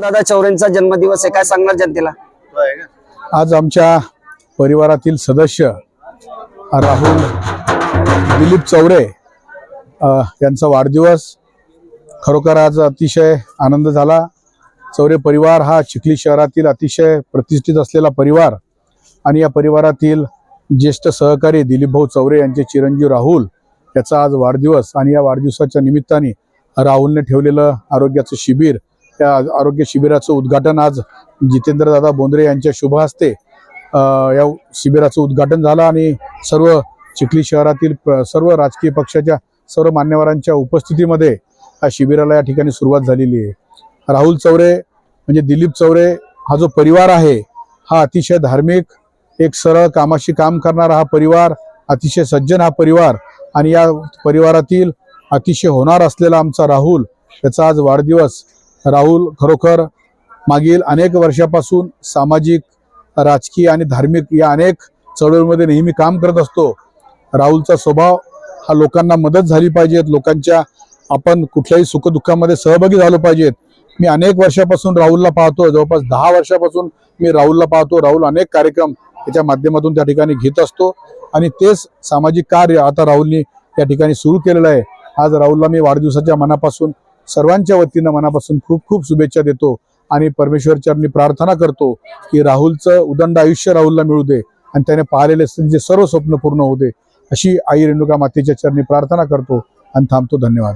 दादा चौरेंचा जन्मदिवस आहे, काय सांगणार जनतेला? आज आमच्या परिवारातील सदस्य राहुल दिलीप चौरे यांचा वाढदिवस. खरोखर आज अतिशय आनंद झाला. चौरे परिवार हा चिखली शहरातील अतिशय प्रतिष्ठित असलेला परिवार आणि या परिवारातील ज्येष्ठ सहकारी दिलीप भाऊ चौरे यांचे चिरंजीव राहुल याचा आज वाढदिवस आणि या वाढदिवसाच्या निमित्ताने राहुलने ठेवलेलं आरोग्याचं शिबिर, या आरोग्य शिबिराचं उद्घाटन आज जितेंद्रदादा बोंद्रे यांच्या शुभ हस्ते या शिबिराचं उद्घाटन झालं आणि सर्व चिखली शहरातील सर्व राजकीय पक्षाच्या सर्व मान्यवरांच्या उपस्थितीमध्ये या शिबिराला या ठिकाणी सुरुवात झालेली आहे. राहुल चौरे म्हणजे दिलीप चौरे हा जो परिवार आहे हा अतिशय धार्मिक, एक सरळ कामाशी काम करणारा हा परिवार, अतिशय सज्जन हा परिवार आणि या परिवारातील अतिशय होणार असलेला आमचा राहुल याचा आज वाढदिवस. राहुल खरोखर मागील अनेक वर्षापासून सामाजिक, राजकीय आणि धार्मिक या अनेक चळवळीमध्ये नेहमी काम करत असतो. राहुलचा स्वभाव हा लोकांना मदत झाली पाहिजेत, लोकांच्या आपण कुठल्याही सुखदुःखामध्ये सहभागी झालो पाहिजेत. मी अनेक वर्षापासून राहुलला पाहतो, जवळपास 10 वर्षापासून मी राहुलला पाहतो. राहुल अनेक कार्यक्रम त्याच्या माध्यमातून त्या ठिकाणी घेत असतो आणि तेच सामाजिक कार्य आता राहुलने या ठिकाणी सुरू केलेलं आहे. आज राहुलला मी वाढदिवसाच्या मनापासून सर्वांच्या वतीनं मनापासून खूप खूप शुभेच्छा देतो आणि परमेश्वर चरणी प्रार्थना करतो की राहुलचं उदंड आयुष्य राहुलला मिळू दे आणि त्याने पाहिलेले जे सर्व स्वप्न पूर्ण होऊ दे, अशी आई रेणुका मातेच्या चरणी प्रार्थना करतो आणि थांबतो. धन्यवाद.